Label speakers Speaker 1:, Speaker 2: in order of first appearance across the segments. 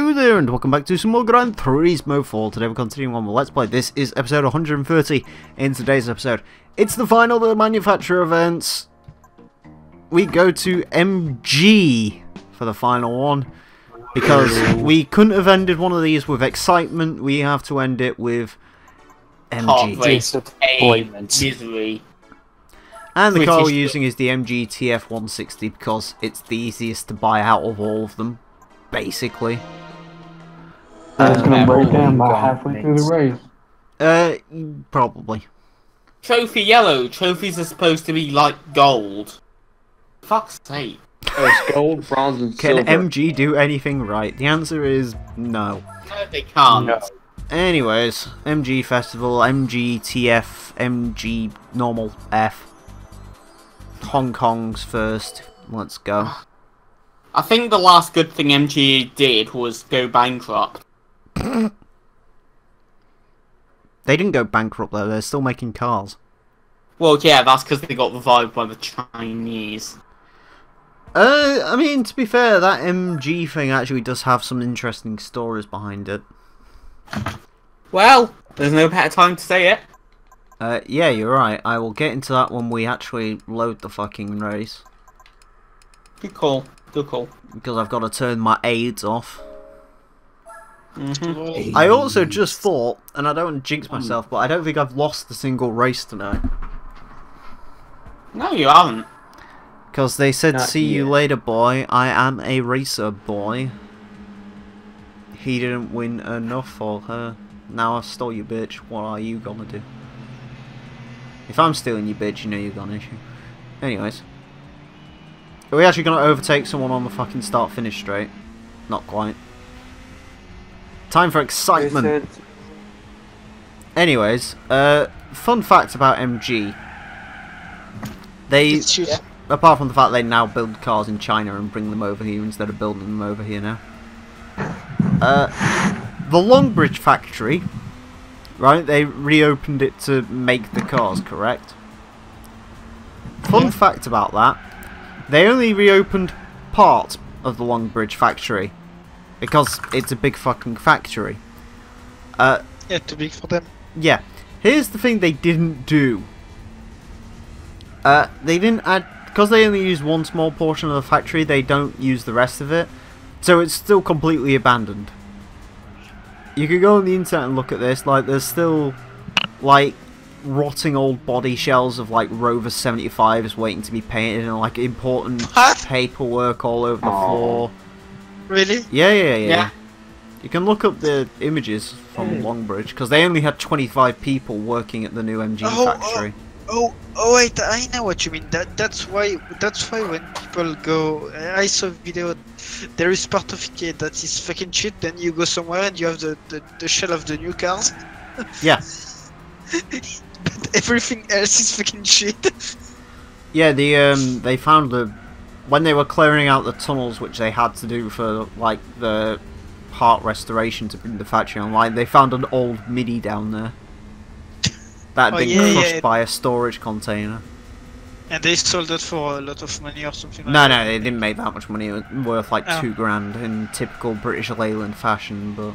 Speaker 1: Hello there and welcome back to some more Gran Turismo 4. Today we're continuing on with Let's Play. This is episode 130 in today's episode. It's the final of the manufacturer events. We go to MG for the final one. Because we couldn't have ended one of these with excitement, we have to end it with MG.
Speaker 2: Disappointment. Misery.
Speaker 1: And the car we're using is the MGTF 160 because it's the easiest to buy out of all of them. Basically.
Speaker 3: It's gonna break down by halfway through the race.
Speaker 1: Probably.
Speaker 2: Trophy yellow. Trophies are supposed to be like gold. Fuck's sake.
Speaker 4: Oh, it's gold, bronze, and
Speaker 1: Can
Speaker 4: silver.
Speaker 1: MG do anything right? The answer is no.
Speaker 2: No, they can't.
Speaker 4: No.
Speaker 1: Anyways, MG Festival, MGTF, MG Normal F. Hong Kong's first. Let's go.
Speaker 2: I think the last good thing MG did was go bankrupt.
Speaker 1: They didn't go bankrupt though, they're still making cars.
Speaker 2: Well, yeah, that's because they got revived by the Chinese.
Speaker 1: I mean, to be fair, that MG thing actually does have some interesting stories behind it.
Speaker 2: Well, there's no better time to say it.
Speaker 1: Yeah, you're right. I will get into that when we actually load the fucking race.
Speaker 2: Good call. Good call.
Speaker 1: Because I've got to turn my aids off.
Speaker 2: Mm-hmm.
Speaker 1: I also just thought, and I don't want to jinx myself, but I don't think I've lost a single race tonight.
Speaker 2: No, you haven't.
Speaker 1: Because they said,
Speaker 4: Not
Speaker 1: see you
Speaker 4: yet.
Speaker 1: later, boy. I am a racer, boy. He didn't win enough for her. Now I've stole your bitch. What are you gonna do? If I'm stealing your bitch, you know you've got an issue. Anyways. Are we actually gonna overtake someone on the fucking start-finish straight? Not quite. Time for excitement. Anyways, fun fact about MG. They, apart from the fact they now build cars in China and bring them over here instead of building them over here now. The Longbridge factory, right, they reopened it to make the cars, correct? Fun fact about that, they only reopened part of the Longbridge factory. Because it's a big fucking factory.
Speaker 5: Yeah, too big for them.
Speaker 1: Yeah. Here's the thing they didn't do. They didn't add... Because they only use one small portion of the factory, they don't use the rest of it. So it's still completely abandoned. You could go on the internet and look at this. Like, there's still, like, rotting old body shells of, like, Rover 75s waiting to be painted and, like, important paperwork all over the floor.
Speaker 5: Really?
Speaker 1: Yeah. You can look up the images from Longbridge because they only had 25 people working at the new MG factory.
Speaker 5: Oh, wait, I know what you mean. That's why when people go, I saw a video. There is part of it that is fucking shit. Then you go somewhere and you have the shell of the new cars.
Speaker 1: Yeah.
Speaker 5: But everything else is fucking shit.
Speaker 1: Yeah, they found when they were clearing out the tunnels, which they had to do for like the part restoration to bring the factory online, they found an old Mini down there that had been crushed by a storage container.
Speaker 5: And they sold it for a lot of money or something like
Speaker 1: No,
Speaker 5: that.
Speaker 1: no, they didn't make that much money. It was worth like £2,000 in typical British Leyland fashion, but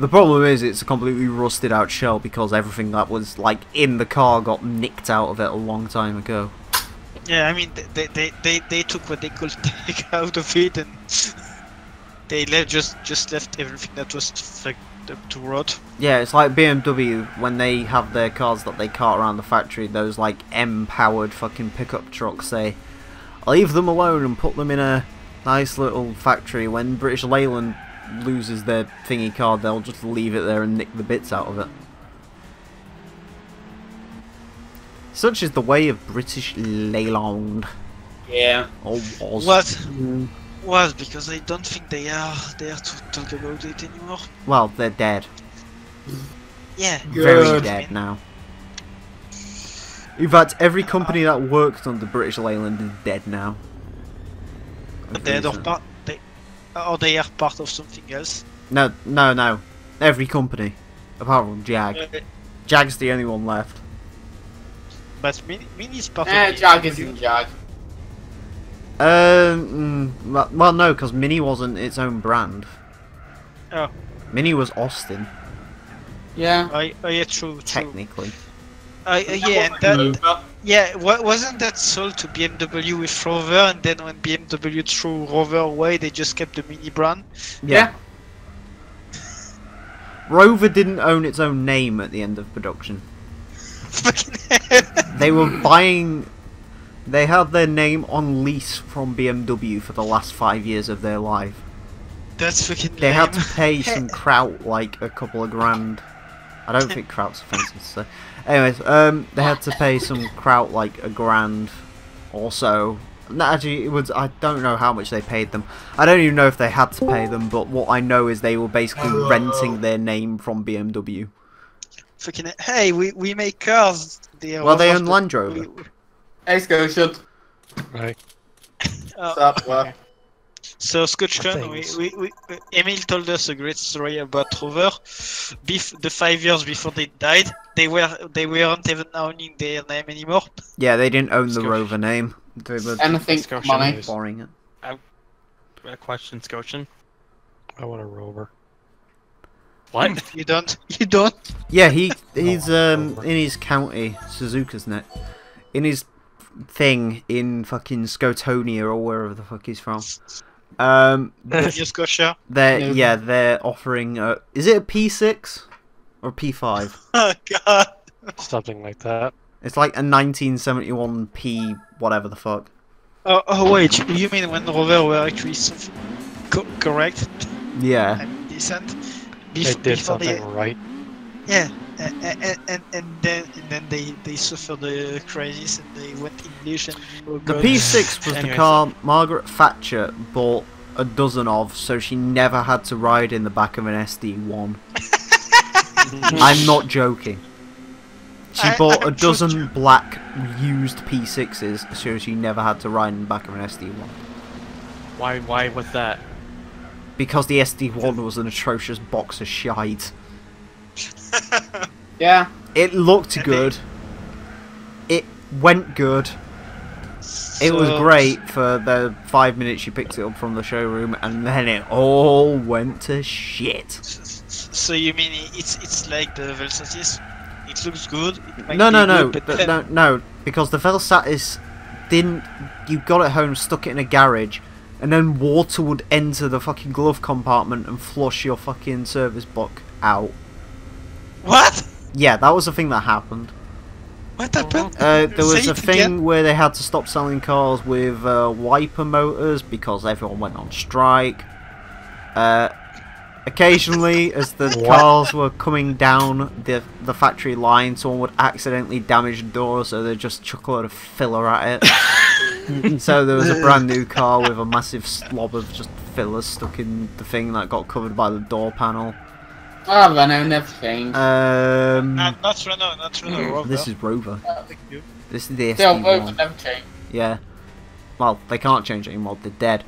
Speaker 1: the problem is it's a completely rusted out shell because everything that was like in the car got nicked out of it a long time ago.
Speaker 5: Yeah, I mean, they took what they could take out of it, and they just left everything that was fucked up to rot.
Speaker 1: Yeah, it's like BMW when they have their cars that they cart around the factory, those like M-powered fucking pickup trucks, they leave them alone and put them in a nice little factory. When British Leyland loses their thingy car, they'll just leave it there and nick the bits out of it. Such is the way of British Leyland.
Speaker 2: Yeah.
Speaker 1: Or was.
Speaker 5: Was because I don't think they are there to talk about it anymore.
Speaker 1: Well, they're dead.
Speaker 5: Yeah.
Speaker 1: Very dead now. In fact, every company that worked on the British Leyland is dead now.
Speaker 5: They are part of something else.
Speaker 1: No. Every company. Apart from Jag. Jag's the only one left.
Speaker 5: But Mini is part of
Speaker 2: Jag isn't Jag.
Speaker 1: Well, no, because Mini wasn't its own brand.
Speaker 5: Oh.
Speaker 1: Mini was Austin,
Speaker 2: Yeah.
Speaker 5: Oh yeah, true.
Speaker 1: technically.
Speaker 5: Yeah, and that. Yeah, wasn't that sold to BMW with Rover, and then when BMW threw Rover away, they just kept the Mini brand?
Speaker 2: Yeah.
Speaker 1: Rover didn't own its own name at the end of production.
Speaker 5: Fucking hell.
Speaker 1: They were buying... They had their name on lease from BMW for the last 5 years of their life.
Speaker 5: That's fucking
Speaker 1: They had
Speaker 5: lame.
Speaker 1: to pay some kraut, like a couple of grand. I don't think kraut's offensive to say. Anyways, they had to pay some kraut, like a grand or so. No, actually, it was. I don't know how much they paid them. I don't even know if they had to pay them, but what I know is they were basically renting their name from BMW.
Speaker 5: Fucking hey, we make cars.
Speaker 1: Well, they own Land Rover.
Speaker 2: Hey, Scotia.
Speaker 6: Right.
Speaker 2: What's up, what?
Speaker 5: So Scotchcon, Emile told us a great story about Rover. The 5 years before they died, they weren't even owning their name anymore.
Speaker 1: Yeah, they didn't own the Rover name. They were
Speaker 2: Anything money.
Speaker 1: borrowing it.
Speaker 6: A question, Scotian. I want a Rover. What?
Speaker 5: You don't? You don't?
Speaker 1: Yeah, he's in his county, Suzuka's net, in his thing in fucking Scotonia or wherever the fuck he's from.
Speaker 5: Scotia.
Speaker 1: They're offering. Is it a P6 or P5?
Speaker 5: Oh god.
Speaker 6: Something like that.
Speaker 1: It's like a 1971 P whatever the fuck.
Speaker 5: Oh wait, you mean when Rover were actually something correct
Speaker 1: Yeah.
Speaker 5: and decent?
Speaker 6: They did something right.
Speaker 5: Yeah, and then they suffered the crisis and they went English and
Speaker 1: The P6 was the car Margaret Thatcher bought a dozen of, so she never had to ride in the back of an SD1. I'm not joking. She bought a dozen black used P6s, so she never had to ride in the back of an SD1.
Speaker 6: Why was that?
Speaker 1: Because the SD1 was an atrocious box of shite.
Speaker 2: Yeah.
Speaker 1: It looked good. It went good. It was great for the 5 minutes you picked it up from the showroom, and then it all went to shit.
Speaker 5: So you mean it's like the Velsatis? It looks good. It might
Speaker 1: No,
Speaker 5: be good,
Speaker 1: no, because the Velsatis didn't. You got it home, stuck it in a garage, and then water would enter the fucking glove compartment and flush your fucking service book out.
Speaker 5: What?
Speaker 1: Yeah, that was a thing that happened.
Speaker 5: What happened?
Speaker 1: There was
Speaker 5: Say
Speaker 1: a
Speaker 5: it
Speaker 1: thing
Speaker 5: again?
Speaker 1: where they had to stop selling cars with wiper motors because everyone went on strike. Occasionally, as the cars were coming down the factory line, someone would accidentally damage the door, so they'd just chuck a load of filler at it. So there was a brand new car with a massive slob of just filler stuck in the thing that got covered by the door panel.
Speaker 2: Oh, Renault never changed.
Speaker 5: Not Renault, Rover.
Speaker 1: This is Rover. This is the
Speaker 2: Still, both
Speaker 1: SD1.
Speaker 2: never changed.
Speaker 1: Yeah. Well, they can't change anymore. They're dead.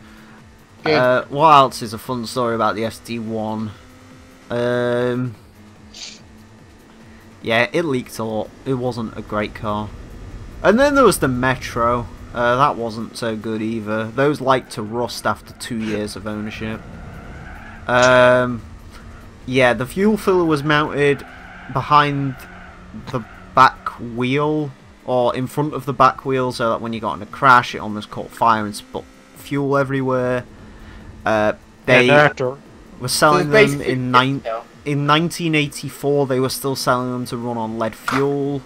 Speaker 2: Good.
Speaker 1: What else is a fun story about the SD1? Yeah, it leaked a lot. It wasn't a great car. And then there was the Metro. That wasn't so good either. Those like to rust after 2 years of ownership. Yeah, the fuel filler was mounted behind the back wheel, or in front of the back wheel, so that when you got in a crash, it almost caught fire and spilled fuel everywhere. They were selling them in 1984. They were still selling them to run on lead fuel,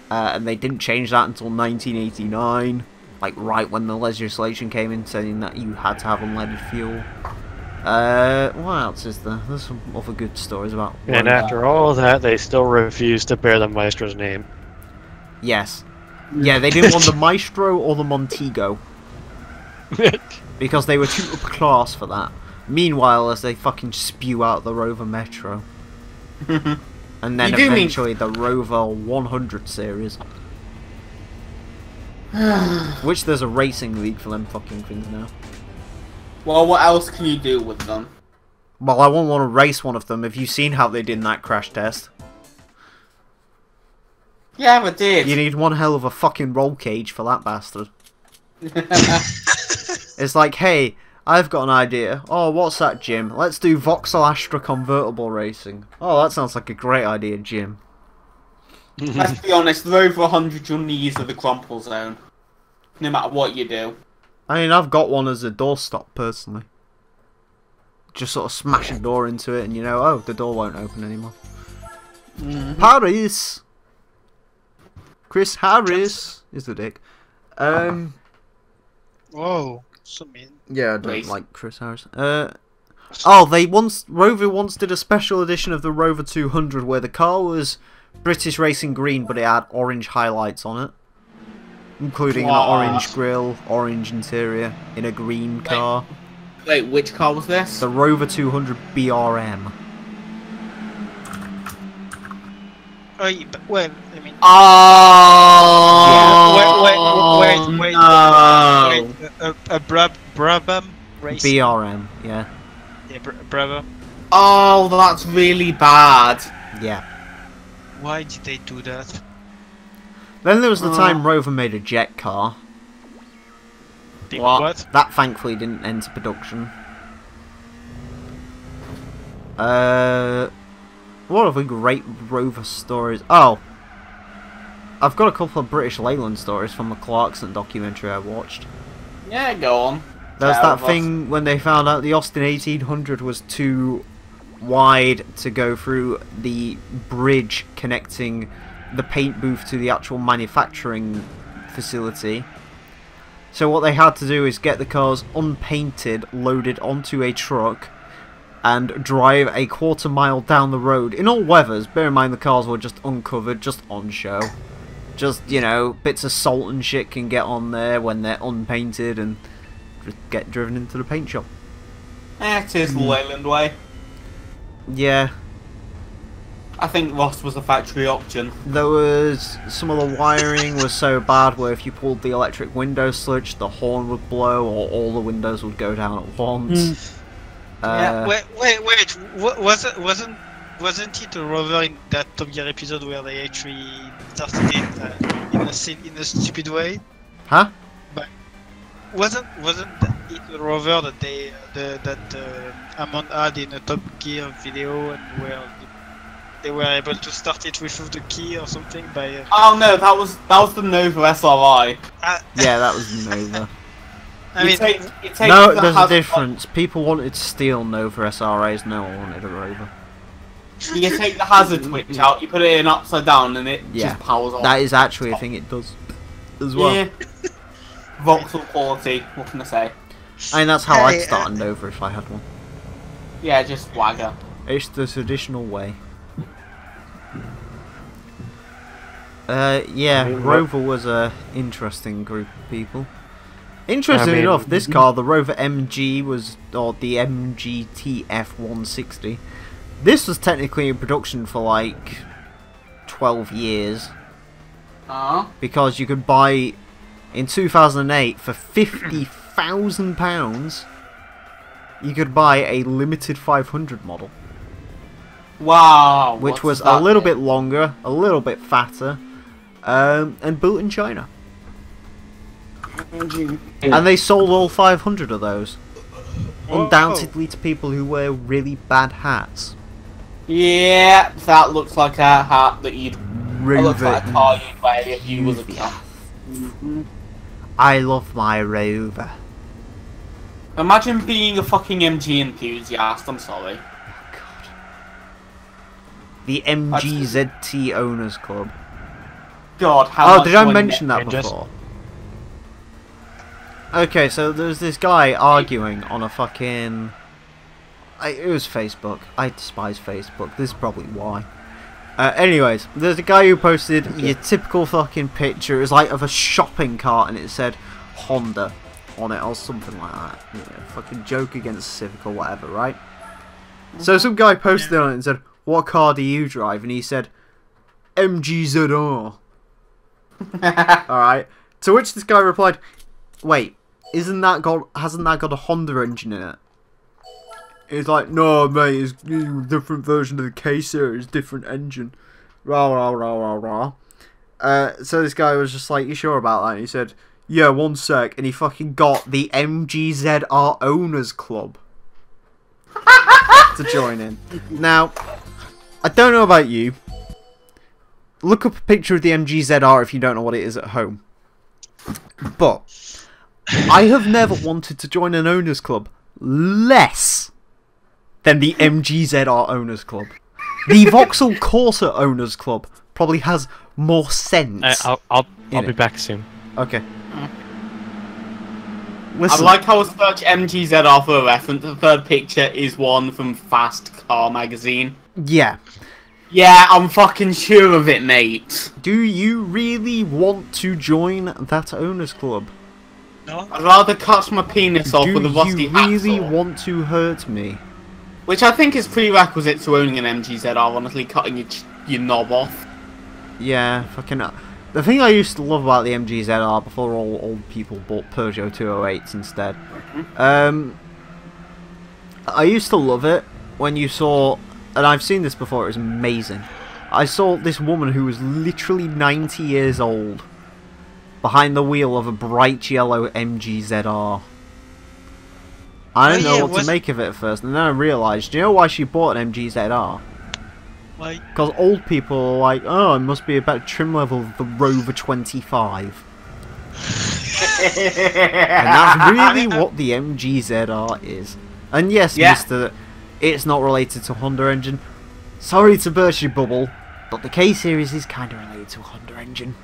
Speaker 1: and they didn't change that until 1989, like right when the legislation came in saying that you had to have unleaded fuel. What else is there? There's some other good stories about.
Speaker 6: And after all of that, they still refused to bear the Maestro's name.
Speaker 1: Yes. Yeah, they didn't want the Maestro or the Montego. Because they were too upper class for that. Meanwhile, as they fucking spew out the Rover Metro. And then eventually the Rover 100 series. Which there's a racing league for them fucking things now.
Speaker 2: Well, what else can you do with them?
Speaker 1: Well, I won't want to race one of them. Have you seen how they did in that crash test?
Speaker 2: Yeah, I did.
Speaker 1: You need one hell of a fucking roll cage for that bastard. It's like, hey, I've got an idea. Oh, what's that, Jim? Let's do Vauxhall Astra convertible racing. Oh, that sounds like a great idea, Jim.
Speaker 2: Let's be honest, they're over 100 your knees are the crumple zone. No matter what you do.
Speaker 1: I mean, I've got one as a doorstop, personally. Just sort of smash a door into it and you know, oh, the door won't open anymore. Paris! Chris Harris is the dick.
Speaker 5: Whoa, so mean.
Speaker 1: Yeah, I don't like Chris Harris. Rover once did a special edition of the Rover 200 where the car was British Racing Green, but it had orange highlights on it. Including an orange grille, orange interior, in a green car.
Speaker 2: Wait, which car was this?
Speaker 1: The Rover 200 BRM.
Speaker 5: Oh, yeah, but, well, I mean...
Speaker 2: Oh!
Speaker 5: Wait, a Brabham race?
Speaker 1: BRM, yeah.
Speaker 5: Yeah, Brabham.
Speaker 2: Oh, that's really bad.
Speaker 1: Yeah.
Speaker 5: Why did they do that?
Speaker 1: Then there was the time Rover made a jet car.
Speaker 5: What?
Speaker 1: That thankfully didn't enter production. What other great Rover stories? Oh! I've got a couple of British Leyland stories from the Clarkson documentary I watched.
Speaker 2: Yeah, go on.
Speaker 1: There's that thing when they found out the Austin 1800 was too wide to go through the bridge connecting the paint booth to the actual manufacturing facility. So what they had to do is get the cars unpainted, loaded onto a truck, and drive a quarter-mile down the road in all weathers. Bear in mind the cars were just uncovered, just on show. Just, you know, bits of salt and shit can get on there when they're unpainted and just get driven into the paint shop.
Speaker 2: It is the Leyland way.
Speaker 1: Yeah.
Speaker 2: I think Ross was a factory option.
Speaker 1: There was some of the wiring was so bad where if you pulled the electric window switch, the horn would blow or all the windows would go down at once.
Speaker 2: Yeah.
Speaker 5: Wait, wasn't it a Rover in that Top Gear episode where they actually started it in a stupid way?
Speaker 1: Huh?
Speaker 5: But wasn't it a Rover that Amon had in a Top Gear video and where they were able to start it with the key or something by?
Speaker 2: Oh no, that was the Nova SRI.
Speaker 1: Yeah, that was Nova.
Speaker 5: I mean,
Speaker 1: No, there's a difference. People wanted to steal Nova SRAs, no one wanted a Rover.
Speaker 2: You take the hazard switch out, you put it in upside down, and it just powers on.
Speaker 1: That is actually a thing it does as well.
Speaker 2: Yeah. Vauxhall quality, what can I say?
Speaker 1: I mean, that's how I'd start a Nova if I had one.
Speaker 2: Yeah, just wagger.
Speaker 1: It's the traditional way. Yeah, Rover was a interesting group of people. Interestingly enough, this car, the Rover MG, or the MGTF 160, this was technically in production for like 12 years. Because you could buy, in 2008, for £50,000, you could buy a limited 500 model.
Speaker 2: Wow.
Speaker 1: Which was a little bit longer, a little bit fatter, and built in China. And they sold all 500 of those. Undoubtedly to people who wear really bad hats.
Speaker 2: Yeah, that looks like a hat that you'd...
Speaker 1: Rover.
Speaker 2: That looks like a car you'd wear if you was a cat.
Speaker 1: I love my Rover.
Speaker 2: Imagine being a fucking MG enthusiast, I'm sorry.
Speaker 1: God. The MGZT Owners Club.
Speaker 2: God, how much
Speaker 1: did I mention that before? Okay, so there's this guy arguing on a fucking... It was Facebook. I despise Facebook. This is probably why. Anyways, there's a guy who posted your typical fucking picture. It was like of a shopping cart and it said Honda on it or something like that. You know, fucking joke against Civic or whatever, right? So some guy posted on it and said, "What car do you drive?" And he said, MGZR. Alright. To which this guy replied, "Wait, hasn't that got a Honda engine in it?" He's like, "No, mate, it's a different version of the K-Series, different engine." Rah, rah, rah, rah, rah. So this guy was just like, "You sure about that?" And he said, Yeah, 1 sec. And he fucking got the MGZR Owners Club to join in. Now, I don't know about you. Look up a picture of the MGZR if you don't know what it is at home. But I have never wanted to join an owners club less than the MGZR Owners Club. The Vauxhall Corsa Owners Club probably has more sense.
Speaker 6: I'll be back soon.
Speaker 1: Okay. Listen.
Speaker 2: I like how I search MGZR for a reference. The third picture is one from Fast Car magazine.
Speaker 1: Yeah.
Speaker 2: Yeah, I'm fucking sure of it, mate.
Speaker 1: Do you really want to join that owners club?
Speaker 5: No.
Speaker 2: I'd rather cut my penis off
Speaker 1: Do
Speaker 2: with a rusty
Speaker 1: you really
Speaker 2: hacksaw.
Speaker 1: want to hurt me?
Speaker 2: Which I think is prerequisite to owning an MGZR, honestly, cutting your knob off.
Speaker 1: Yeah, fucking... The thing I used to love about the MGZR before all old people bought Peugeot 208s instead, I used to love it when you saw, and I've seen this before, it was amazing. I saw this woman who was literally 90 years old behind the wheel of a bright yellow MGZR. I didn't know what to make of it at first, and then I realised, do you know why she bought an MGZR?
Speaker 5: Why?
Speaker 1: Because old people are like, oh, it must be a better trim level of the Rover 25. And that's really what the MGZR is. And yes, Mr. It's not related to a Honda engine. Sorry to burst your bubble, but the K-Series is kind of related to a Honda engine.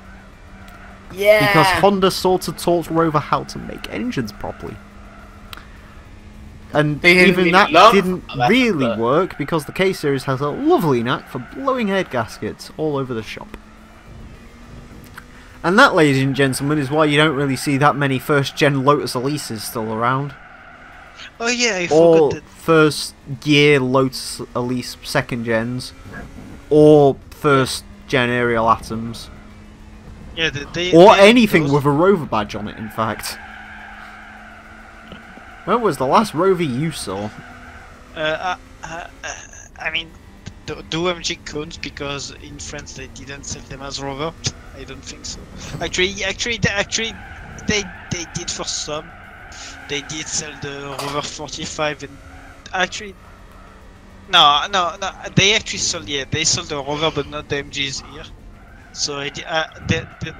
Speaker 2: Yeah.
Speaker 1: Because Honda sort of taught Rover how to make engines properly. And even that didn't really work because the K-Series has a lovely knack for blowing head gaskets all over the shop. And that, ladies and gentlemen, is why you don't really see that many first-gen Lotus Elises still around.
Speaker 5: Oh yeah, I
Speaker 1: or
Speaker 5: forgot that.
Speaker 1: first-gear Lotus Elise second-gens. Or first-gen Ariel Atoms.
Speaker 5: Yeah,
Speaker 1: or anything with a Rover badge on it, in fact. When was the last Rover you saw?
Speaker 5: I mean, the OMG cones, because in France they didn't sell them as Rover. I don't think so. Actually, they did for some. They did sell the Rover 45, and actually, no, they actually sold. Yeah, they sold the Rover, but not the MGs here. So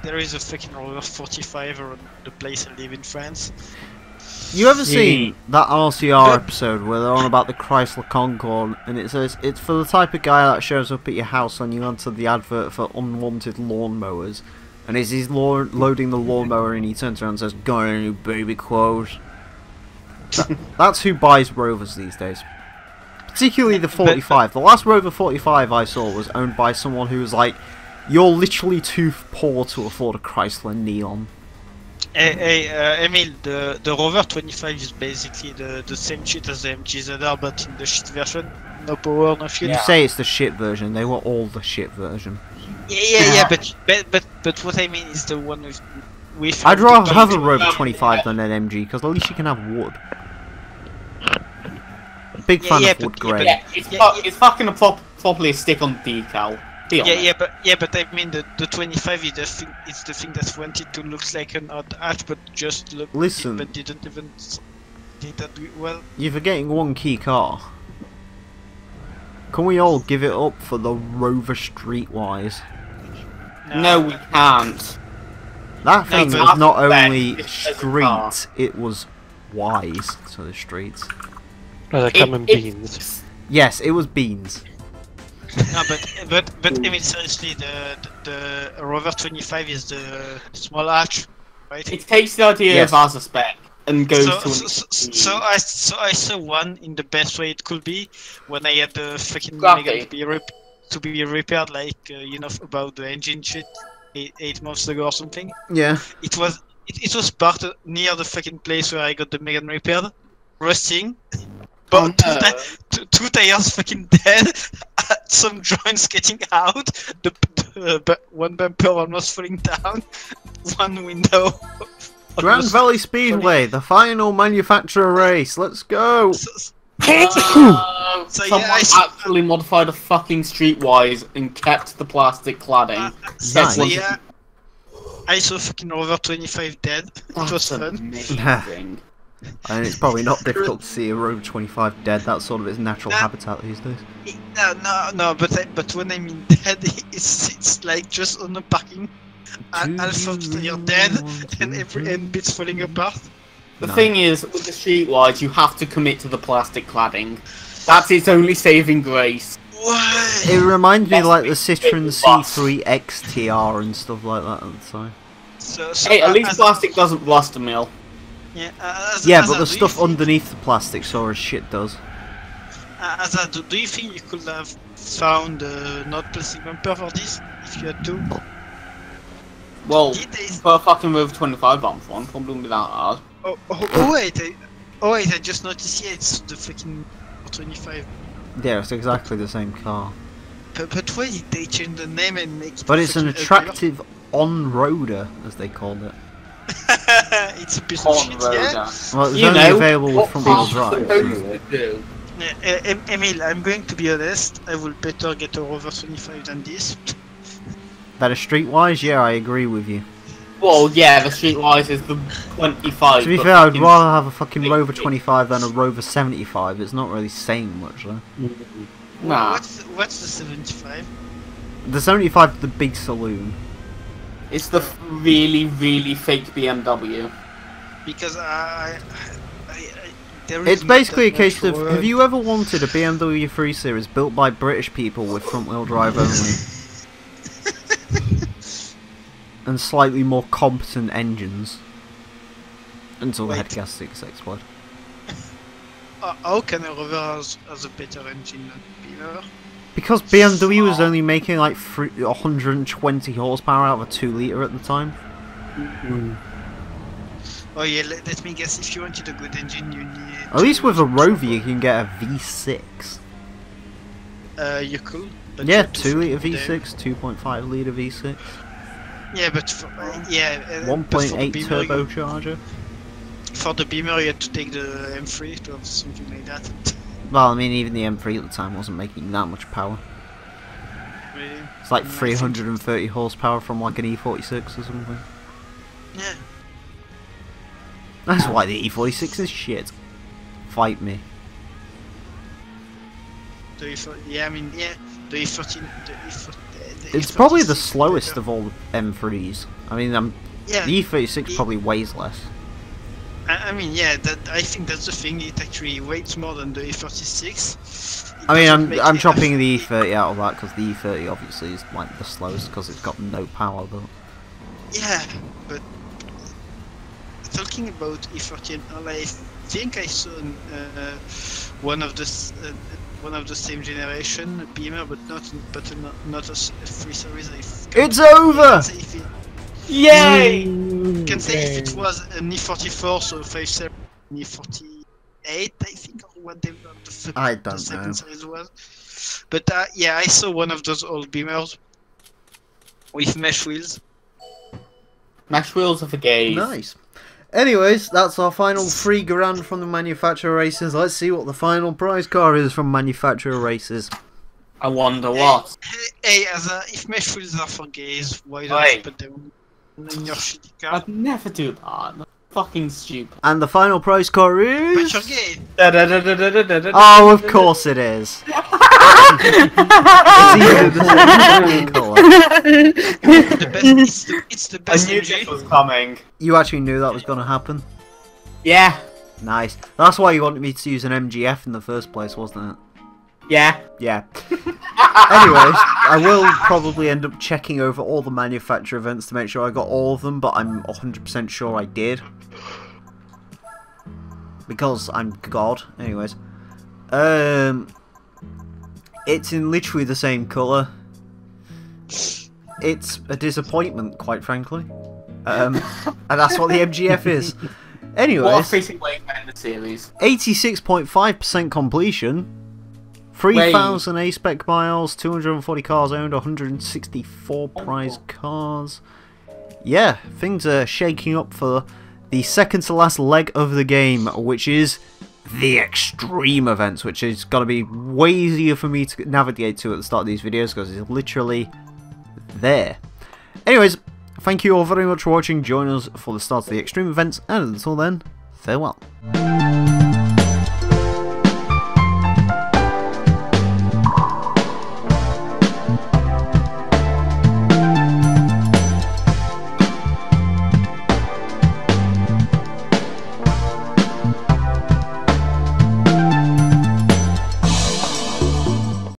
Speaker 5: there is a fucking Rover 45 around the place I live in France.
Speaker 1: You ever seen that RCR episode where they're on about the Chrysler Concorde and it says it's for the type of guy that shows up at your house when you enter the advert for unwanted lawnmowers, and as he's loading the lawnmower and he turns around and says, "Got any baby clothes?" That's who buys Rovers these days. Particularly the 45. The last Rover 45 I saw was owned by someone who was like, "You're literally too poor to afford a Chrysler Neon."
Speaker 5: Emile, the Rover 25 is basically the same shit as the MGZR, but in the shit version. No power, no fuel.
Speaker 1: You say it's the shit version, they were all the shit version.
Speaker 5: Yeah, but what I mean is the one with
Speaker 1: I'd rather have a Rover 25 than an MG, because at least you can have wood. Big fan of wood grain.
Speaker 2: Yeah, it's fucking properly a stick-on decal.
Speaker 5: Yeah, but I mean the 25 is the thing that wanted to look like an odd hatch, but just looked.
Speaker 1: Listen,
Speaker 5: but didn't even did that well.
Speaker 1: You're forgetting one key car. Can we all give it up for the Rover Streetwise?
Speaker 2: No, we can't.
Speaker 1: That thing was not only street, it was wise to the streets.
Speaker 6: Oh, they come in beans.
Speaker 1: Yes, it was beans.
Speaker 5: No, but I mean seriously, the Rover 25 is the small hatch, right?
Speaker 2: It takes the idea of as a spec and goes
Speaker 5: so I saw one in the best way it could be when I had the fucking Megan to be repaired, like you know, about the engine shit 8 months ago or something.
Speaker 1: Yeah.
Speaker 5: It was parked near the fucking place where I got the Megan repaired, rusting. But two tires fucking dead, some joints getting out, the one bumper almost falling down, one window.
Speaker 1: Grand Valley Speedway, the final manufacturer race. Let's go.
Speaker 2: Someone actually modified a fucking Streetwise and kept the plastic cladding.
Speaker 5: I saw fucking Rover 25 dead. It was fun.
Speaker 2: Amazing.
Speaker 1: And it's probably not difficult to see a Rover 25 dead. That's sort of its natural habitat these days.
Speaker 5: No, but when I mean dead, it's like just on the parking. Half of you're dead, and bits falling apart.
Speaker 2: The thing is, with the streetwise, you have to commit to the plastic cladding. That's its only saving grace.
Speaker 5: Why?
Speaker 1: It reminds me of like the Citroen C3 XTR and stuff like that at the time.
Speaker 5: So,
Speaker 2: Hey, at least plastic doesn't rust, Emile.
Speaker 5: Yeah,
Speaker 1: But the stuff underneath the plastic sort of shit does.
Speaker 5: Do you think you could have found a not plastic bumper for this if you had to?
Speaker 2: Well, for a fucking Rover 25 bump one, probably without ours.
Speaker 5: Oh wait, I just noticed. Yeah, it's the fucking 25.
Speaker 1: Yeah, it's exactly the same car.
Speaker 5: But why did they change the name and make it?
Speaker 1: But it's an
Speaker 5: fucking
Speaker 1: attractive on-roader, as they called it.
Speaker 5: It's a piece of shit, yeah.
Speaker 1: Well, it's only available with front-wheel drive.
Speaker 5: Emile, I'm going to be honest. I will better get a Rover 25 than this.
Speaker 1: Better streetwise? Yeah, I agree with you.
Speaker 2: Well, yeah, the streetwise is the 25.
Speaker 1: To be fair, I'd rather have a fucking Rover 25 than a Rover 75. It's not really saying much, though.
Speaker 2: Nah.
Speaker 5: What's the 75?
Speaker 1: The 75 is the big saloon.
Speaker 2: It's the really, really fake BMW.
Speaker 5: Because
Speaker 1: It's basically a case of, have you ever wanted a BMW 3 Series built by British people with front-wheel drive only? And slightly more competent engines. Until the head gaskets explode.
Speaker 5: How can a Rover has a better engine than Beamer?
Speaker 1: Because BMW was only making like 120 horsepower out of a 2 litre at the time.
Speaker 5: Oh yeah, let me guess, if you wanted a good engine you need...
Speaker 1: At least with a Rover you can get a V6.
Speaker 5: You could.
Speaker 1: Yeah, 2 litre V6, 2.5 litre V6.
Speaker 5: Yeah, but for,
Speaker 1: 1.8 turbocharger.
Speaker 5: For the Beamer you had to take the M3 to have something like that.
Speaker 1: Well, I mean, even the M3 at the time wasn't making that much power.
Speaker 5: Really?
Speaker 1: It's like 330 horsepower from like an E46 or something.
Speaker 5: Yeah.
Speaker 1: That's why the E46 is shit. Fight me.
Speaker 5: The E13...
Speaker 1: It's probably the slowest of all the M3s. I mean,
Speaker 5: yeah,
Speaker 1: the E36 probably weighs less.
Speaker 5: I mean, yeah, I think that's the thing. It actually weighs more than the E36.
Speaker 1: I mean, I'm chopping the E30 out of that because the E30 obviously is like the slowest because it's got no power. But
Speaker 5: yeah, but talking about E13, I think I saw one of the same generation Beamer, but not a 3 Series.
Speaker 1: It's over!
Speaker 2: Yay!
Speaker 5: You can say if it was an E44, so 5.7, E48, I think, or whatever the second series was. But yeah, I saw one of those old Beamers with mesh wheels.
Speaker 2: Mesh wheels are for gays.
Speaker 1: Nice. Anyways, that's our final 3 grand from the manufacturer races. Let's see what the final prize car is from manufacturer races.
Speaker 2: I wonder what.
Speaker 5: Hey, if mesh wheels are for gays, why don't you put them in your shitty car?
Speaker 2: I'd never do that. That's fucking stupid.
Speaker 1: And the final prize car is...
Speaker 5: But you're gay.
Speaker 1: Oh, of course it is. It's either the same colour.
Speaker 5: It's the best
Speaker 2: I knew this was coming.
Speaker 1: You actually knew that was going to happen?
Speaker 2: Yeah.
Speaker 1: Nice. That's why you wanted me to use an MGF in the first place, wasn't it?
Speaker 2: Yeah.
Speaker 1: Yeah. Anyways, I will probably end up checking over all the manufacturer events to make sure I got all of them, but I'm 100% sure I did. Because I'm God. Anyways. It's in literally the same colour. It's a disappointment, quite frankly. And that's what the MGF is. Anyways.
Speaker 2: What a fitting way to end the series.
Speaker 1: 86.5% completion. 3,000 A-spec miles, 240 cars owned, 164 prize cars. Yeah, things are shaking up for the second to last leg of the game, which is the extreme events, which is going to be way easier for me to navigate to at the start of these videos because it's literally there. Anyways, Thank you all very much for watching. Join us for the start of the extreme events, and until then, farewell.